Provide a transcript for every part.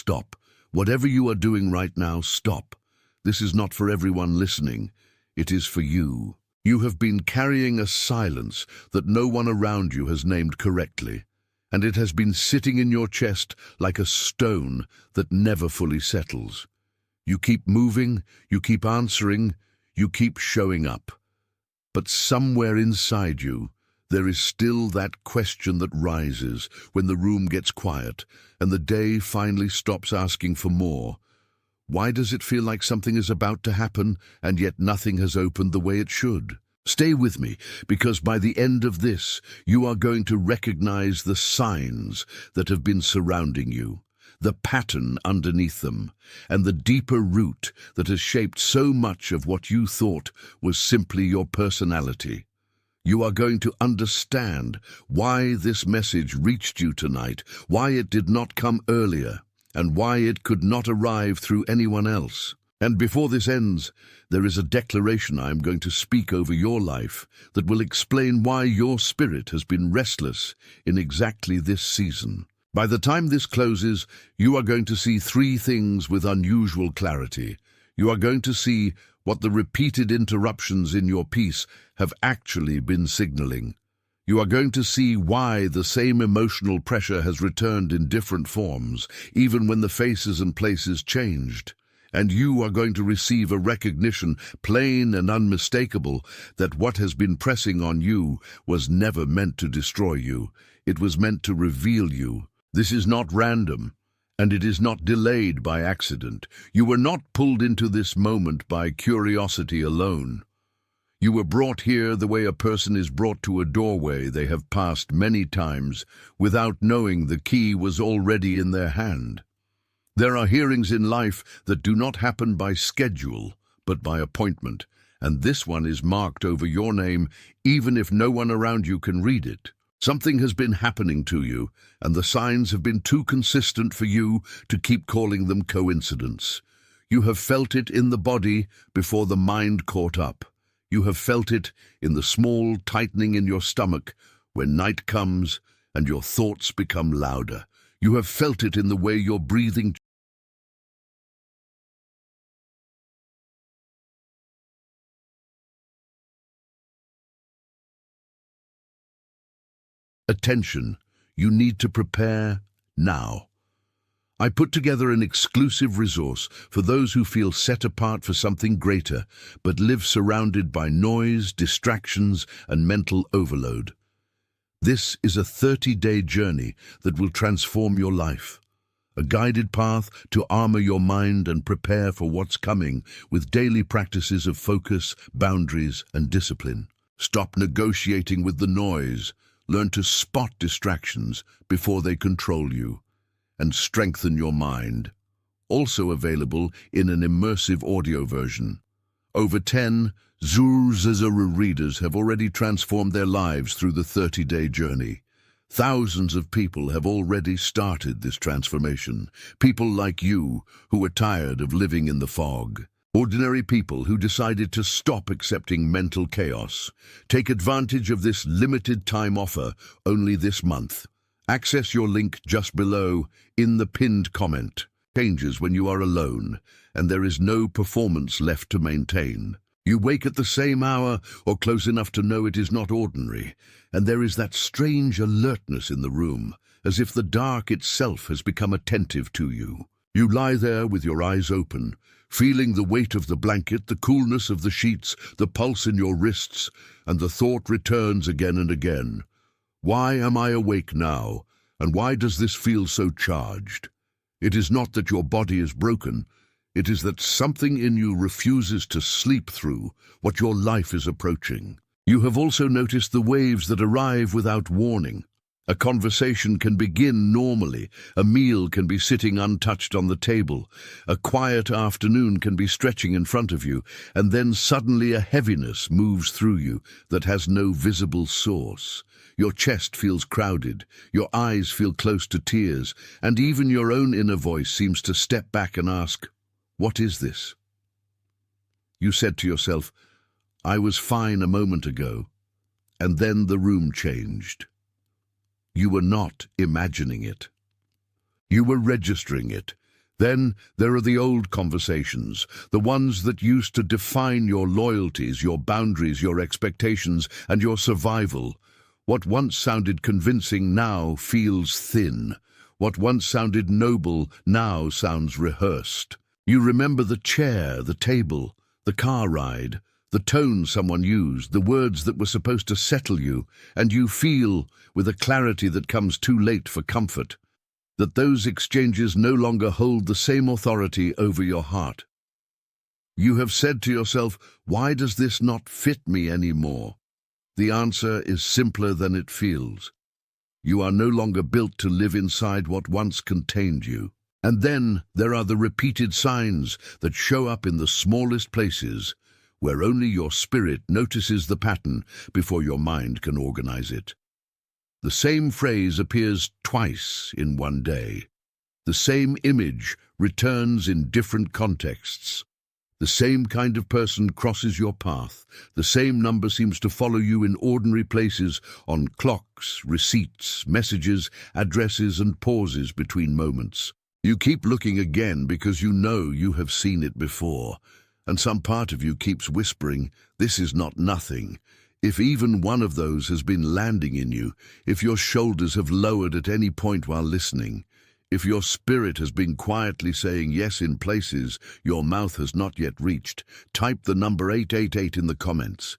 stop. Whatever you are doing right now, stop. This is not for everyone listening. It is for you. You have been carrying a silence that no one around you has named correctly, and it has been sitting in your chest like a stone that never fully settles. You keep moving, you keep answering, you keep showing up. But somewhere inside you, there is still that question that rises when the room gets quiet and the day finally stops asking for more. Why does it feel like something is about to happen and yet nothing has opened the way it should? Stay with me, because by the end of this, you are going to recognize the signs that have been surrounding you, the pattern underneath them, and the deeper root that has shaped so much of what you thought was simply your personality. You are going to understand why this message reached you tonight, why it did not come earlier, and why it could not arrive through anyone else. And before this ends, there is a declaration I am going to speak over your life that will explain why your spirit has been restless in exactly this season. By the time this closes, you are going to see three things with unusual clarity. You are going to see what the repeated interruptions in your peace have actually been signaling. You are going to see why the same emotional pressure has returned in different forms, even when the faces and places changed. And you are going to receive a recognition, plain and unmistakable, that what has been pressing on you was never meant to destroy you. It was meant to reveal you. This is not random, and it is not delayed by accident. You were not pulled into this moment by curiosity alone. You were brought here the way a person is brought to a doorway they have passed many times without knowing the key was already in their hand. There are hearings in life that do not happen by schedule, but by appointment, and this one is marked over your name even if no one around you can read it. Something has been happening to you, and the signs have been too consistent for you to keep calling them coincidence. You have felt it in the body before the mind caught up. You have felt it in the small tightening in your stomach when night comes and your thoughts become louder. You have felt it in the way your breathing. Attention, you need to prepare now. I put together an exclusive resource for those who feel set apart for something greater, but live surrounded by noise, distractions, and mental overload. This is a 30-day journey that will transform your life. A guided path to armor your mind and prepare for what's coming with daily practices of focus, boundaries, and discipline. Stop negotiating with the noise. Learn to spot distractions before they control you, and strengthen your mind. Also available in an immersive audio version. Over 10 Zuru readers have already transformed their lives through the 30-day journey. Thousands of people have already started this transformation. People like you who are tired of living in the fog. Ordinary people who decided to stop accepting mental chaos. Take advantage of this limited time offer only this month. Access your link just below in the pinned comment. Changes when you are alone and there is no performance left to maintain. You wake at the same hour or close enough to know it is not ordinary, and there is that strange alertness in the room, as if the dark itself has become attentive to you. You lie there with your eyes open, feeling the weight of the blanket, the coolness of the sheets, the pulse in your wrists, and the thought returns again and again. Why am I awake now, and why does this feel so charged? It is not that your body is broken, it is that something in you refuses to sleep through what your life is approaching. You have also noticed the waves that arrive without warning. A conversation can begin normally, a meal can be sitting untouched on the table, a quiet afternoon can be stretching in front of you, and then suddenly a heaviness moves through you that has no visible source. Your chest feels crowded, your eyes feel close to tears, and even your own inner voice seems to step back and ask, "What is this?" You said to yourself, "I was fine a moment ago," and then the room changed. You were not imagining it. You were registering it, Then there are the old conversations, the ones that used to define your loyalties, your boundaries, your expectations, and your survival. What once sounded convincing now feels thin. What once sounded noble now sounds rehearsed. You remember the chair, the table, the car ride, the tone someone used, the words that were supposed to settle you, and you feel, with a clarity that comes too late for comfort, that those exchanges no longer hold the same authority over your heart. You have said to yourself, "Why does this not fit me anymore?" The answer is simpler than it feels. You are no longer built to live inside what once contained you. And then there are the repeated signs that show up in the smallest places, where only your spirit notices the pattern before your mind can organize it. The same phrase appears twice in one day. The same image returns in different contexts. The same kind of person crosses your path. The same number seems to follow you in ordinary places, on clocks, receipts, messages, addresses, and pauses between moments. You keep looking again because you know you have seen it before, and some part of you keeps whispering, "This is not nothing." If even one of those has been landing in you, if your shoulders have lowered at any point while listening, if your spirit has been quietly saying yes in places your mouth has not yet reached, type the number 888 in the comments.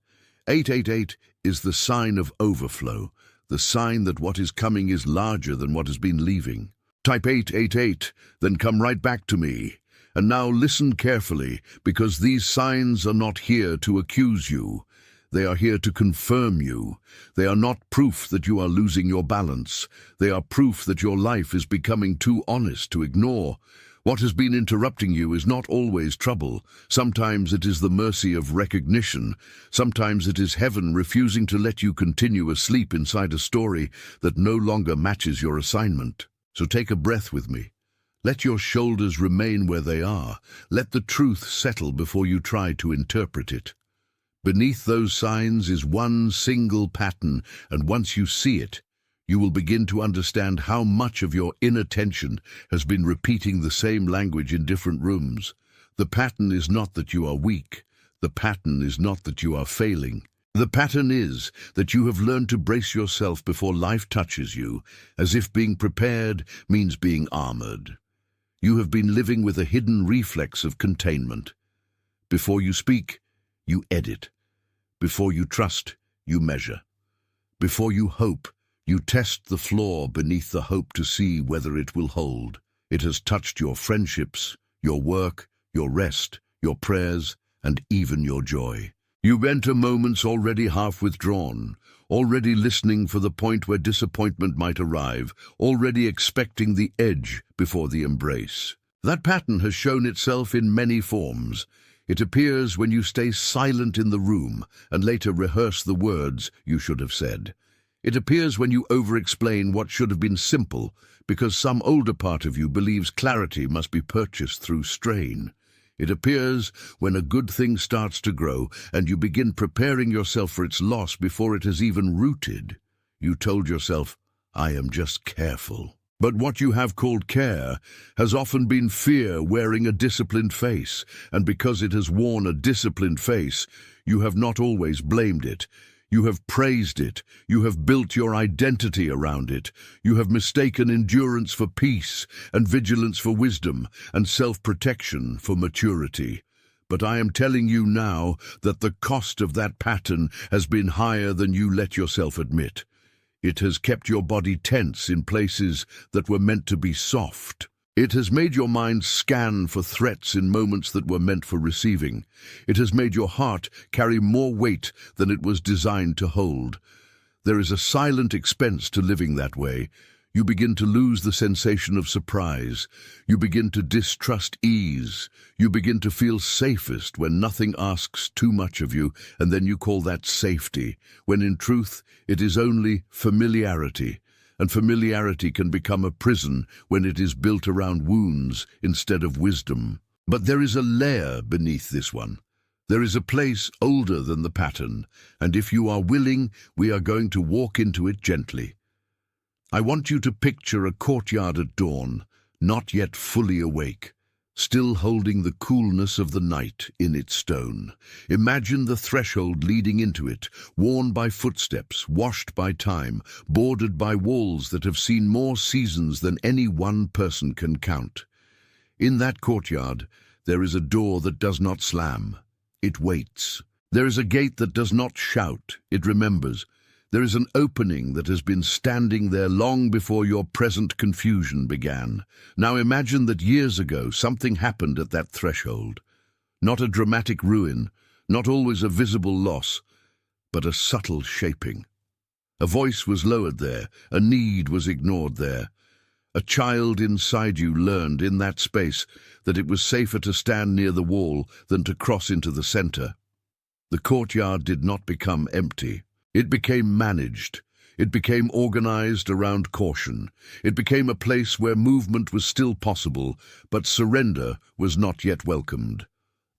888 is the sign of overflow, the sign that what is coming is larger than what has been leaving. Type 888, then come right back to me. And now listen carefully, because these signs are not here to accuse you. They are here to confirm you. They are not proof that you are losing your balance. They are proof that your life is becoming too honest to ignore. What has been interrupting you is not always trouble. Sometimes it is the mercy of recognition. Sometimes it is heaven refusing to let you continue asleep inside a story that no longer matches your assignment. So take a breath with me. Let your shoulders remain where they are. Let the truth settle before you try to interpret it. Beneath those signs is one single pattern, and once you see it, you will begin to understand how much of your inattention has been repeating the same language in different rooms. The pattern is not that you are weak. The pattern is not that you are failing. The pattern is that you have learned to brace yourself before life touches you, as if being prepared means being armored. You have been living with a hidden reflex of containment. Before you speak, you edit. Before you trust, you measure. Before you hope, you test the flaw beneath the hope to see whether it will hold. It has touched your friendships, your work, your rest, your prayers, and even your joy. You enter moments already half withdrawn, already listening for the point where disappointment might arrive, already expecting the edge before the embrace. That pattern has shown itself in many forms. It appears when you stay silent in the room and later rehearse the words you should have said. It appears when you over-explain what should have been simple because some older part of you believes clarity must be purchased through strain. It appears when a good thing starts to grow and you begin preparing yourself for its loss before it has even rooted. You told yourself, "I am just careful." But what you have called care has often been fear wearing a disciplined face, and because it has worn a disciplined face, you have not always blamed it. You have praised it. You have built your identity around it. You have mistaken endurance for peace, and vigilance for wisdom, and self-protection for maturity. But I am telling you now that the cost of that pattern has been higher than you let yourself admit. It has kept your body tense in places that were meant to be soft. It has made your mind scan for threats in moments that were meant for receiving. It has made your heart carry more weight than it was designed to hold. There is a silent expense to living that way. You begin to lose the sensation of surprise. You begin to distrust ease. You begin to feel safest when nothing asks too much of you, and then you call that safety, when in truth it is only familiarity. And familiarity can become a prison when it is built around wounds instead of wisdom. But there is a layer beneath this one. There is a place older than the pattern, and if you are willing, we are going to walk into it gently. I want you to picture a courtyard at dawn. not yet fully awake, still holding the coolness of the night in its stone. Imagine the threshold leading into it, worn by footsteps, washed by time, bordered by walls that have seen more seasons than any one person can count. In that courtyard, there is a door that does not slam. It waits. There is a gate that does not shout. It remembers. There is an opening that has been standing there long before your present confusion began. Now imagine that years ago something happened at that threshold. Not a dramatic ruin, not always a visible loss, but a subtle shaping. A voice was lowered there, a need was ignored there. A child inside you learned in that space that it was safer to stand near the wall than to cross into the center. The courtyard did not become empty. It became managed. It became organized around caution. It became a place where movement was still possible, but surrender was not yet welcomed.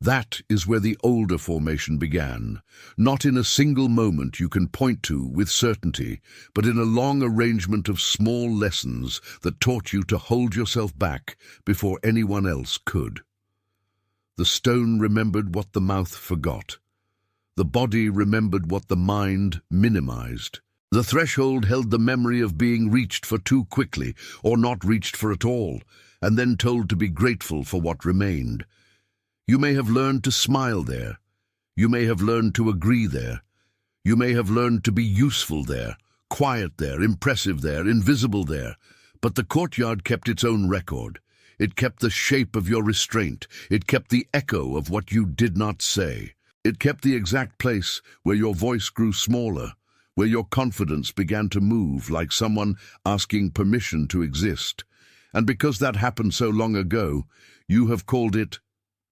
That is where the older formation began, not in a single moment you can point to with certainty, but in a long arrangement of small lessons that taught you to hold yourself back before anyone else could. The stone remembered what the mouth forgot. The body remembered what the mind minimized. The threshold held the memory of being reached for too quickly, or not reached for at all, and then told to be grateful for what remained. You may have learned to smile there. You may have learned to agree there. You may have learned to be useful there, quiet there, impressive there, invisible there. But the courtyard kept its own record. It kept the shape of your restraint. It kept the echo of what you did not say. It kept the exact place where your voice grew smaller, where your confidence began to move like someone asking permission to exist. And because that happened so long ago, you have called it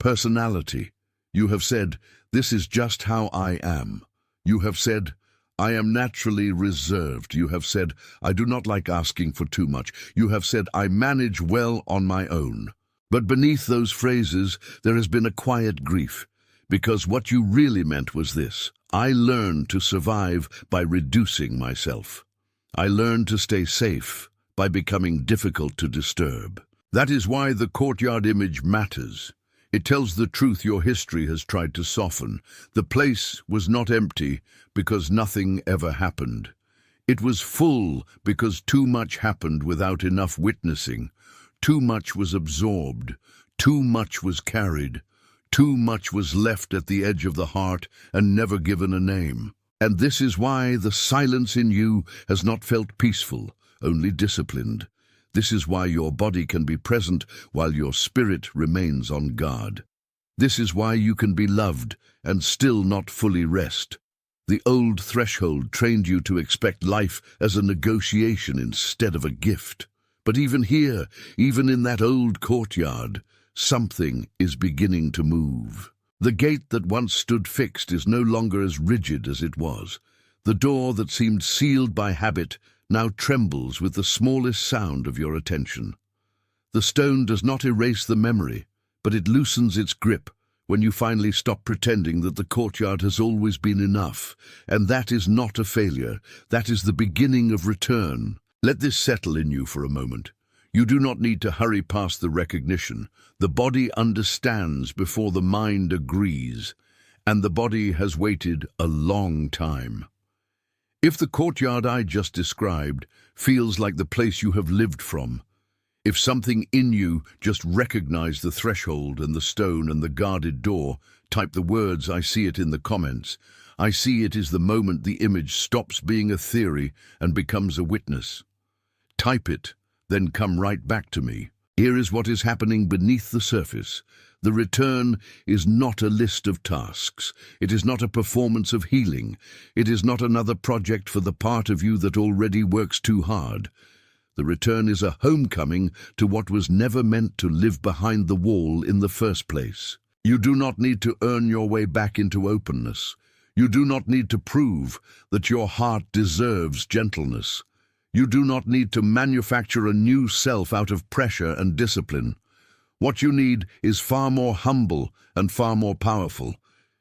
personality. You have said, "This is just how I am." You have said, "I am naturally reserved." You have said, "I do not like asking for too much." You have said, "I manage well on my own." But beneath those phrases, there has been a quiet grief. Because what you really meant was this: I learned to survive by reducing myself. I learned to stay safe by becoming difficult to disturb. That is why the courtyard image matters. It tells the truth your history has tried to soften. The place was not empty because nothing ever happened. It was full because too much happened without enough witnessing. Too much was absorbed. Too much was carried. Too much was left at the edge of the heart and never given a name. And this is why the silence in you has not felt peaceful, only disciplined. This is why your body can be present while your spirit remains on guard. This is why you can be loved and still not fully rest. The old threshold trained you to expect life as a negotiation instead of a gift. But even here, even in that old courtyard, something is beginning to move. The gate that once stood fixed is no longer as rigid as it was. The door that seemed sealed by habit now trembles with the smallest sound of your attention. The stone does not erase the memory, but it loosens its grip when you finally stop pretending that the courtyard has always been enough. And that is not a failure. That is the beginning of return. Let this settle in you for a moment. You do not need to hurry past the recognition. The body understands before the mind agrees, and the body has waited a long time. If the courtyard I just described feels like the place you have lived from, if something in you just recognized the threshold and the stone and the guarded door, type the words "I see it" in the comments. I see it is the moment the image stops being a theory and becomes a witness. Type it. Then come right back to me. Here is what is happening beneath the surface. The return is not a list of tasks. It is not a performance of healing. It is not another project for the part of you that already works too hard. The return is a homecoming to what was never meant to live behind the wall in the first place. You do not need to earn your way back into openness. You do not need to prove that your heart deserves gentleness. You do not need to manufacture a new self out of pressure and discipline. What you need is far more humble and far more powerful.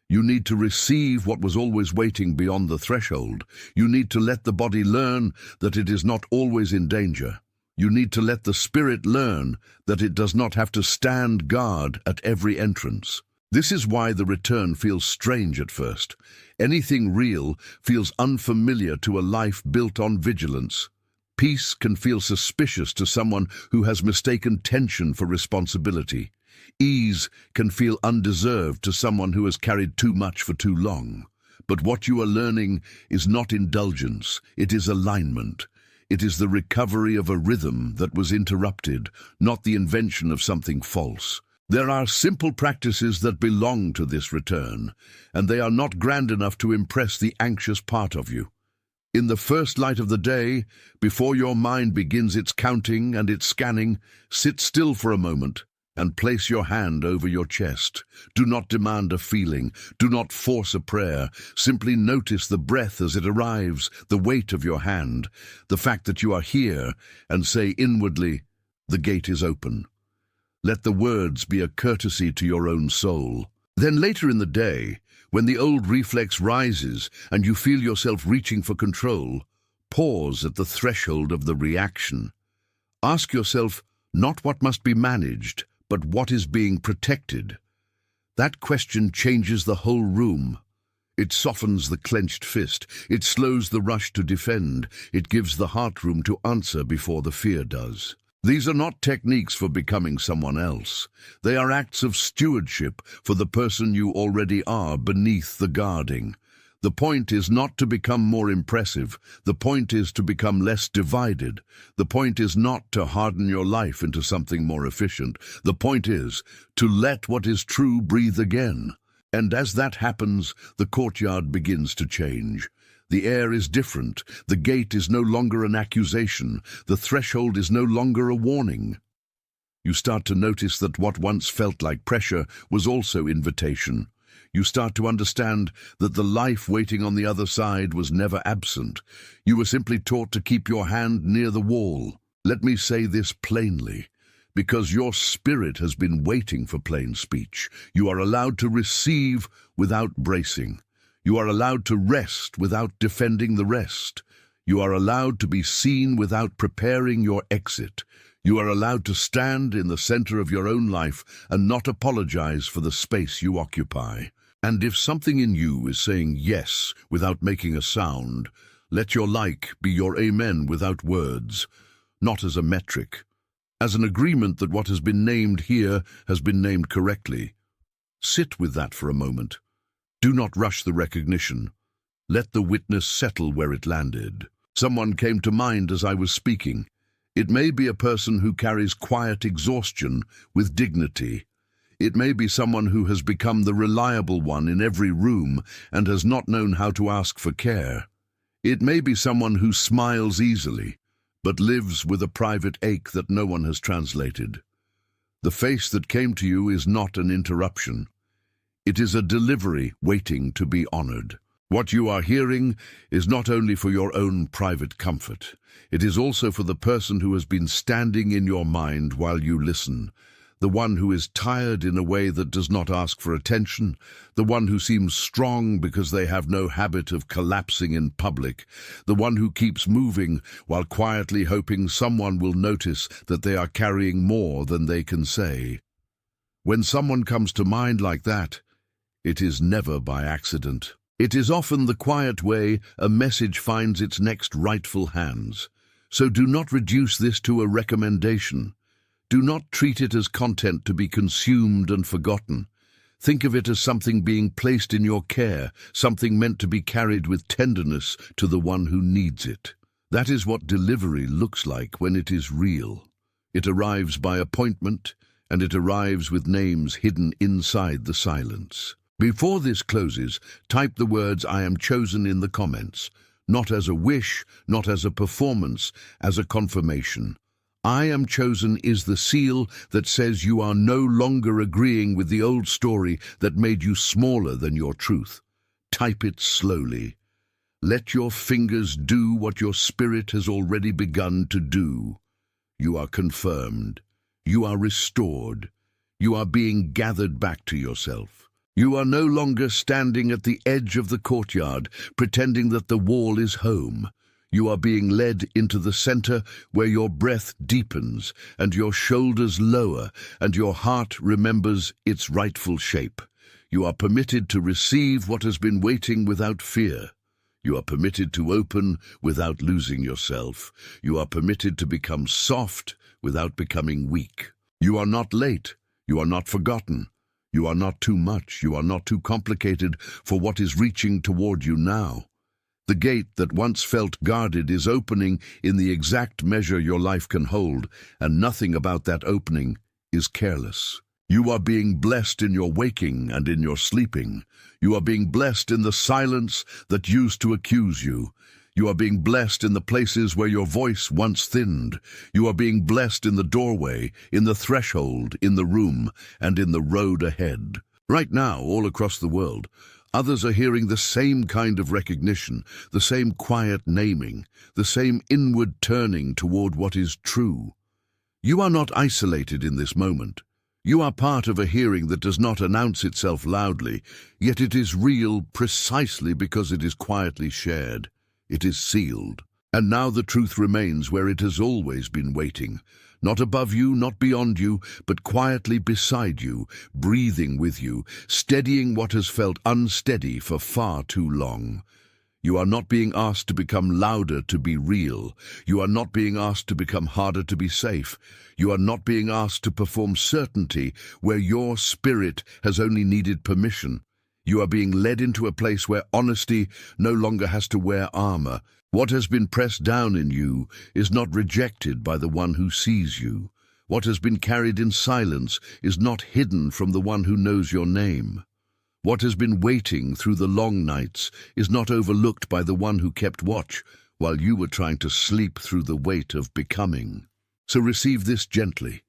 You need to receive what was always waiting beyond the threshold. You need to let the body learn that it is not always in danger. You need to let the spirit learn that it does not have to stand guard at every entrance. This is why the return feels strange at first. Anything real feels unfamiliar to a life built on vigilance. Peace can feel suspicious to someone who has mistaken tension for responsibility. Ease can feel undeserved to someone who has carried too much for too long. But what you are learning is not indulgence, it is alignment. It is the recovery of a rhythm that was interrupted, not the invention of something false. There are simple practices that belong to this return, and they are not grand enough to impress the anxious part of you. In the first light of the day, before your mind begins its counting and its scanning, sit still for a moment and place your hand over your chest. Do not demand a feeling. Do not force a prayer. Simply notice the breath as it arrives, the weight of your hand, the fact that you are here, and say inwardly, "The gate is open." Let the words be a courtesy to your own soul. Then later in the day, when the old reflex rises and you feel yourself reaching for control, pause at the threshold of the reaction. Ask yourself not what must be managed, but what is being protected. That question changes the whole room. It softens the clenched fist. It slows the rush to defend. It gives the heart room to answer before the fear does. These are not techniques for becoming someone else. They are acts of stewardship for the person you already are beneath the guarding. The point is not to become more impressive. The point is to become less divided. The point is not to harden your life into something more efficient. The point is to let what is true breathe again. And as that happens, the courtyard begins to change. The air is different. The gate is no longer an accusation. The threshold is no longer a warning. You start to notice that what once felt like pressure was also invitation. You start to understand that the life waiting on the other side was never absent. You were simply taught to keep your hand near the wall. Let me say this plainly. Because your spirit has been waiting for plain speech, you are allowed to receive without bracing. You are allowed to rest without defending the rest. You are allowed to be seen without preparing your exit. You are allowed to stand in the center of your own life and not apologize for the space you occupy. And if something in you is saying yes without making a sound, let your like be your amen without words, not as a metric, as an agreement that what has been named here has been named correctly. Sit with that for a moment. Do not rush the recognition. Let the witness settle where it landed. Someone came to mind as I was speaking. It may be a person who carries quiet exhaustion with dignity. It may be someone who has become the reliable one in every room and has not known how to ask for care. It may be someone who smiles easily, but lives with a private ache that no one has translated. The face that came to you is not an interruption. It is a delivery waiting to be honored. What you are hearing is not only for your own private comfort. It is also for the person who has been standing in your mind while you listen, the one who is tired in a way that does not ask for attention, the one who seems strong because they have no habit of collapsing in public, the one who keeps moving while quietly hoping someone will notice that they are carrying more than they can say. When someone comes to mind like that, it is never by accident. It is often the quiet way a message finds its next rightful hands. So do not reduce this to a recommendation. Do not treat it as content to be consumed and forgotten. Think of it as something being placed in your care, something meant to be carried with tenderness to the one who needs it. That is what delivery looks like when it is real. It arrives by appointment, and it arrives with names hidden inside the silence. Before this closes, type the words "I am chosen" in the comments, not as a wish, not as a performance, as a confirmation. I am chosen is the seal that says you are no longer agreeing with the old story that made you smaller than your truth. Type it slowly. Let your fingers do what your spirit has already begun to do. You are confirmed. You are restored. You are being gathered back to yourself. You are no longer standing at the edge of the courtyard, pretending that the wall is home. You are being led into the center where your breath deepens and your shoulders lower and your heart remembers its rightful shape. You are permitted to receive what has been waiting without fear. You are permitted to open without losing yourself. You are permitted to become soft without becoming weak. You are not late. You are not forgotten. You are not too much. You are not too complicated for what is reaching toward you now. The gate that once felt guarded is opening in the exact measure your life can hold, and nothing about that opening is careless. You are being blessed in your waking and in your sleeping. You are being blessed in the silence that used to accuse you. You are being blessed in the places where your voice once thinned. You are being blessed in the doorway, in the threshold, in the room, and in the road ahead. Right now, all across the world, others are hearing the same kind of recognition, the same quiet naming, the same inward turning toward what is true. You are not isolated in this moment. You are part of a hearing that does not announce itself loudly, yet it is real precisely because it is quietly shared. It is sealed. And now the truth remains where it has always been waiting. Not above you, not beyond you, but quietly beside you, breathing with you, steadying what has felt unsteady for far too long. You are not being asked to become louder to be real. You are not being asked to become harder to be safe. You are not being asked to perform certainty where your spirit has only needed permission. You are being led into a place where honesty no longer has to wear armor. What has been pressed down in you is not rejected by the one who sees you. What has been carried in silence is not hidden from the one who knows your name. What has been waiting through the long nights is not overlooked by the one who kept watch while you were trying to sleep through the weight of becoming. So receive this gently.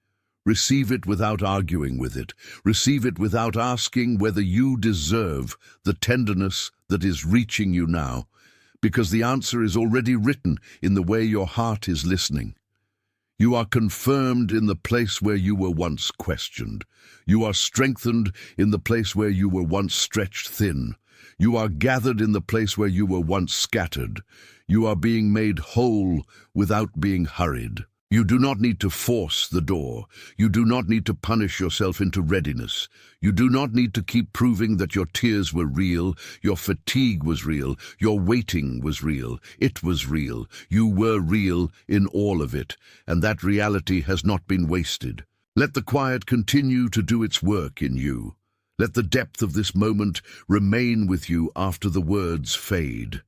Receive it without arguing with it. Receive it without asking whether you deserve the tenderness that is reaching you now, because the answer is already written in the way your heart is listening. You are confirmed in the place where you were once questioned. You are strengthened in the place where you were once stretched thin. You are gathered in the place where you were once scattered. You are being made whole without being hurried. You do not need to force the door. You do not need to punish yourself into readiness. You do not need to keep proving that your tears were real, your fatigue was real, your waiting was real. It was real. You were real in all of it, and that reality has not been wasted. Let the quiet continue to do its work in you. Let the depth of this moment remain with you after the words fade.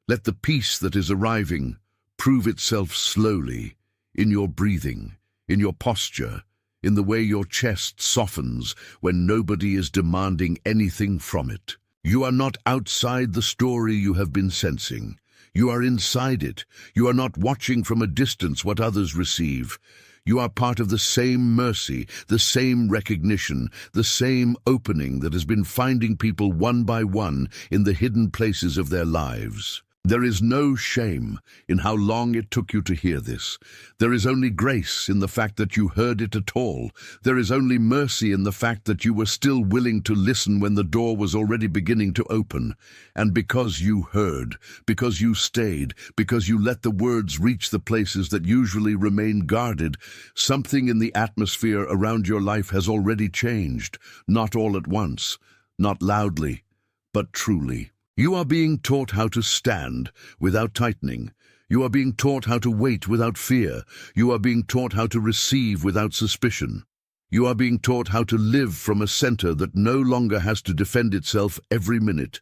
Let the peace that is arriving prove itself slowly, in your breathing, in your posture, in the way your chest softens when nobody is demanding anything from it. You are not outside the story you have been sensing. You are inside it. You are not watching from a distance what others receive. You are part of the same mercy, the same recognition, the same opening that has been finding people one by one in the hidden places of their lives. There is no shame in how long it took you to hear this. There is only grace in the fact that you heard it at all. There is only mercy in the fact that you were still willing to listen when the door was already beginning to open. And because you heard, because you stayed, because you let the words reach the places that usually remain guarded, something in the atmosphere around your life has already changed. Not all at once, not loudly, but truly. You are being taught how to stand without tightening. You are being taught how to wait without fear. You are being taught how to receive without suspicion. You are being taught how to live from a center that no longer has to defend itself every minute.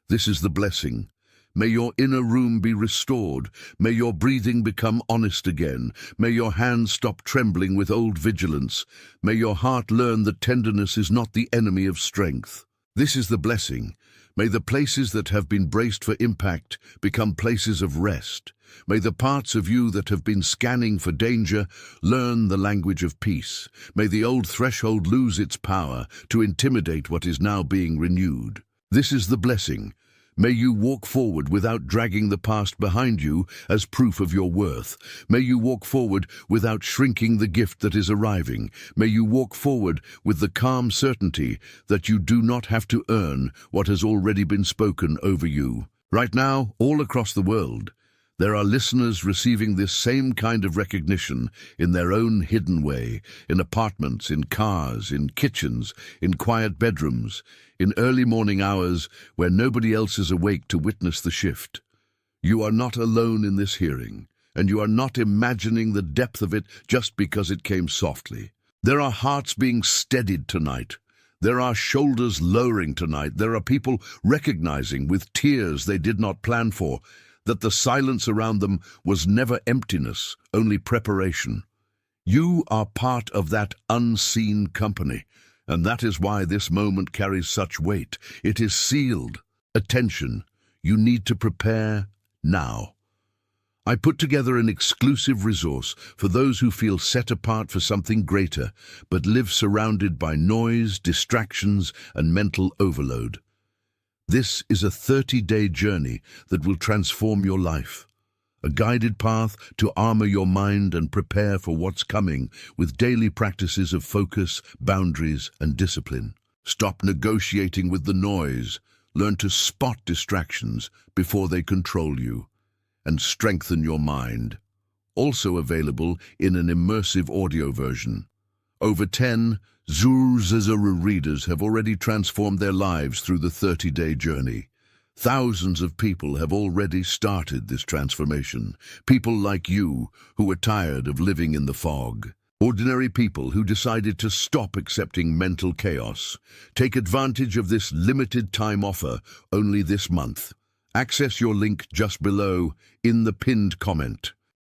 This is the blessing. May your inner room be restored. May your breathing become honest again. May your hands stop trembling with old vigilance. May your heart learn that tenderness is not the enemy of strength. This is the blessing. May the places that have been braced for impact become places of rest. May the parts of you that have been scanning for danger learn the language of peace. May the old threshold lose its power to intimidate what is now being renewed. This is the blessing. May you walk forward without dragging the past behind you as proof of your worth. May you walk forward without shrinking the gift that is arriving. May you walk forward with the calm certainty that you do not have to earn what has already been spoken over you. Right now, all across the world, There are listeners receiving this same kind of recognition in their own hidden way, in apartments, in cars, in kitchens, in quiet bedrooms, in early morning hours where nobody else is awake to witness the shift. You are not alone in this hearing, and you are not imagining the depth of it just because it came softly. There are hearts being steadied tonight. There are shoulders lowering tonight. There are people recognizing with tears they did not plan for that the silence around them was never emptiness, only preparation. You are part of that unseen company, and that is why this moment carries such weight. It is sealed. Attention, you need to prepare now. I put together an exclusive resource for those who feel set apart for something greater, but live surrounded by noise, distractions, and mental overload. This is a 30-day journey that will transform your life. A guided path to armor your mind and prepare for what's coming with daily practices of focus, boundaries, and discipline. Stop negotiating with the noise. Learn to spot distractions before they control you. And strengthen your mind. Also available in an immersive audio version. Over 10 Zuru readers have already transformed their lives through the 30-day journey. Thousands of people have already started this transformation. People like you who are tired of living in the fog. Ordinary people who decided to stop accepting mental chaos. Take advantage of this limited time offer only this month. Access your link just below in the pinned comment.